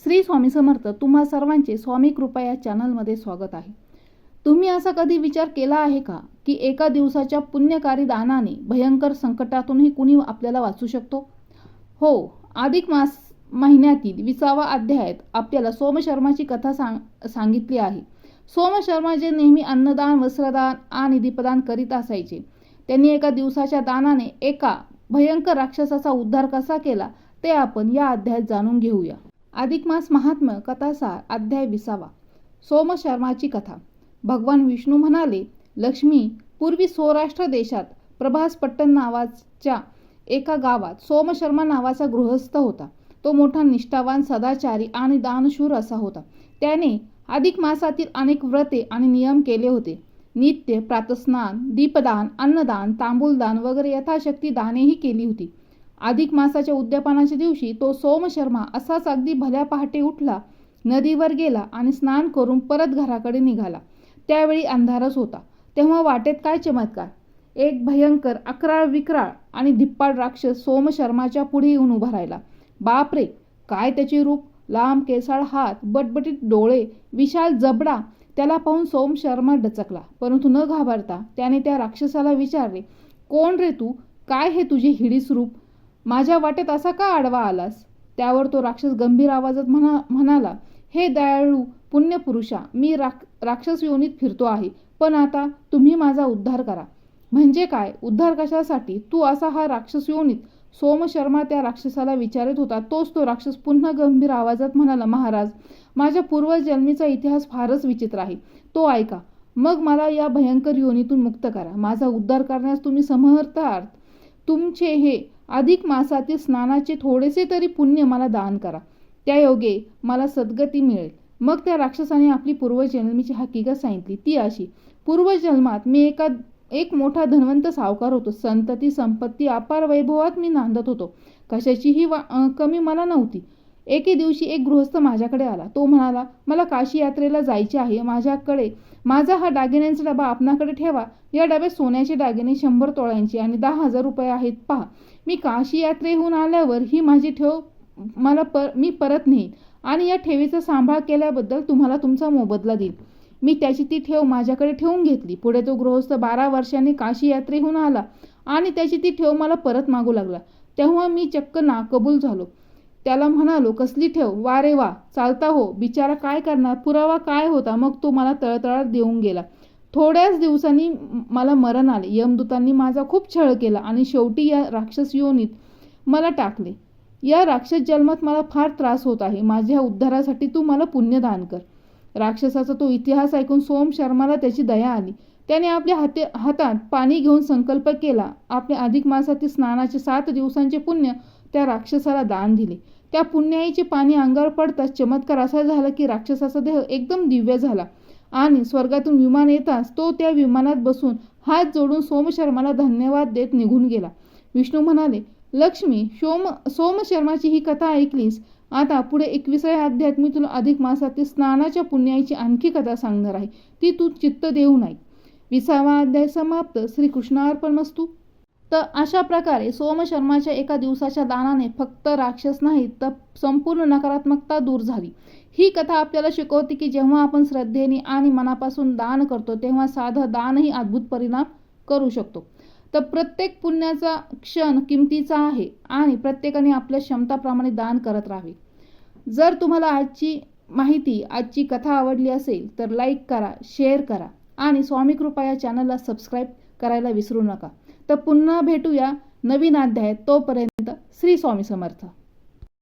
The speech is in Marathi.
श्री स्वामी समर्थ. तुम्हा सर्वांचे स्वामी कृपा या चॅनलमध्ये स्वागत आहे. तुम्ही असा कधी विचार केला आहे का की एका दिवसाच्या पुण्यकारी दानाने भयंकर संकटातूनही कुणी आपल्याला वाचू शकतो? हो, अधिक मास महिन्यातील 20वा अध्यायात आपल्याला सोमशर्माची कथा सांगितली आहे. सोमशर्मा जे नेहमी अन्नदान, वस्त्रदान आणि दीपदान करीत असायचे, त्यांनी एका दिवसाच्या दानाने एका भयंकर राक्षसाचा उद्धार कसा केला ते आपण या अध्यायात जाणून घेऊया. अधिक मास महात्म्य कथासार अध्याय 20वा. सोमशर्माची कथा. भगवान विष्णू म्हणाले, लक्ष्मी, पूर्वी सौराष्ट्र देशात प्रभासपट्टण नावाच्या एका गावात सोमशर्मा नावाचा गृहस्थ होता. तो मोठा निष्ठावान, सदाचारी आणि दानशूर असा होता. त्याने अधिक मासातील अनेक व्रते आणि नियम केले होते. नित्य प्रातस्नान, दीपदान, अन्नदान, तांबूलदान वगैरे यथाशक्ती दानेही केली होती. अधिक मासाच्या उद्यापनाच्या दिवशी तो सोमशर्मा असाच अगदी भल्या पहाटे उठला, नदीवर गेला आणि स्नान करून परत घराकडे निघाला. त्यावेळी अंधारच होता. तेव्हा वाटेत काय चमत्कार! एक भयंकर, अक्राळ, विक्राळ आणि धिप्पाड राक्षस सोमशर्माच्या पुढे येऊन उभा राहिला. बापरे, काय त्याचे रूप! लांब केसाळ हात, बटबटीत डोळे, विशाल जबडा. त्याला पाहून सोमशर्मा डचकला, परंतु न घाबरता त्याने त्या राक्षसाला विचारले, कोण रे तू? काय हे तुझे हिडीस रूप? माझ्या वाटेत असा का आडवा आलास? त्यावर तो राक्षस गंभीर आवाजात म्हणाला, हे दयाळू पुण्यपुरुषा, मी राक्षस योनीत फिरतो आहे, पण आता तुम्ही माझा उद्धार करा. म्हणजे काय? उद्धार कशासाठी? तू असा हा राक्षस योनीत? सोमशर्मा त्या राक्षसाला विचारत होता. तोच तो राक्षस पुन्हा गंभीर आवाजात म्हणाला, महाराज, माझ्या पूर्वजन्मीचा इतिहास फारच विचित्र आहे, तो ऐका. मग मला या भयंकर योनीतून मुक्त करा. माझा उद्धार करण्यास तुम्ही समर्थ आहात. तुमचे हे अधिक मासातील स्नानाचे थोडेसे तरी पुण्य मला दान करा. त्या योगे मला सद्गती मिळेल. मग त्या राक्षसाने आपली पूर्वजन्मीची हकीकत सांगितली. ती अशी, पूर्वजन्मात मी एक मोठा धनवंत सावकार होतो. संतती, संपत्ती, अपार वैभवात मी नांदत होतो. कशाचीही कमी मला नव्हती. एके दिवशी एक गृहस्थ माझ्याकडे आला. तो म्हणाला, मला काशी यात्रेला जायचे आहे. माझा हा दागिन्यांचा डबा आपणाकडे ठेवा. या डब्यात सोन्याचे दागिने 100 तोळ्यांचे आणि 10,000 रुपये आहेत. पहा, मी काशी यात्रेहून आल्यावर ही माझी ठेव मी परत नेईन आणि या ठेवीचा सांभाळ केल्याबद्दल तुम्हाला तुमचा मोबदला देईन. मी त्याची ती ठेव माझ्याकडे ठेवून घेतली. पुढे तो गृहस्थ 12 वर्षांनी काशी यात्रेहून आला आणि त्याची ती ठेव मला परत मागू लागला. तेव्हा मी चक्क नाकबूल झालो. त्याला म्हणालो, कसली ठेव? वा रे वा, चालता हो. बिचारा काय करणार? पुरावा काय होता? मग तो मला तळतळात देऊन गेला. थोड्याच दिवसांनी मला मरण आले. यमदूतांनी माझा खूप छळ केला आणि शेवटी या राक्षस योनीत मला टाकले. या राक्षस जन्मात मला फार त्रास होत आहे. माझ्या उद्धारासाठी तू मला पुण्यदान कर. राक्षसाचा तो इतिहास ऐकून सोमशर्माला त्याची दया आली. त्याने आपल्या हातात पाणी घेऊन संकल्प केला. आपल्या अधिक मासातील स्नानाचे 7 दिवसांचे पुण्य त्या राक्षसाला दान दिले. त्या पुण्याईचे पाणी अंगावर पडताच चमत्कार असा झाला की राक्षसाचा देह एकदम दिव्य झाला आणि स्वर्गातून विमान येताच तो त्या विमानात बसून हात जोडून सोमशर्माला धन्यवाद देत निघून गेला. विष्णू म्हणाले, लक्ष्मी, सोमशर्माची ही कथा ऐकलीस. आता पुढे 21व्या अध्यायात मी तुला अधिक मासातील स्नानाच्या पुण्याईची आणखी कथा सांगणार आहे. ती तू चित्त देऊ नये. 20वा अध्याय समाप्त. श्रीकृष्णार्पणमस्तु. तर अशा प्रकारे सोमशर्माच्या एका दिवसाच्या दानाने फक्त राक्षस नाही तर संपूर्ण नकारात्मकता दूर झाली. ही कथा आपल्याला शिकवते की जेव्हा आपण श्रद्धेने आणि मनापासून दान करतो तेव्हा साधं दानही अद्भुत परिणाम करू शकतो. तर प्रत्येक पुण्याचा क्षण किमतीचा आहे आणि प्रत्येकाने आपल्या क्षमताप्रमाणे दान करत राहावे. जर तुम्हाला आजची कथा आवडली असेल तर लाईक करा, शेअर करा आणि स्वामी कृपा या चॅनलला सबस्क्राईब करायला विसरू नका. तर पुन्हा भेटूया नवीन अध्यायात. तोपर्यंत श्री स्वामी समर्थ.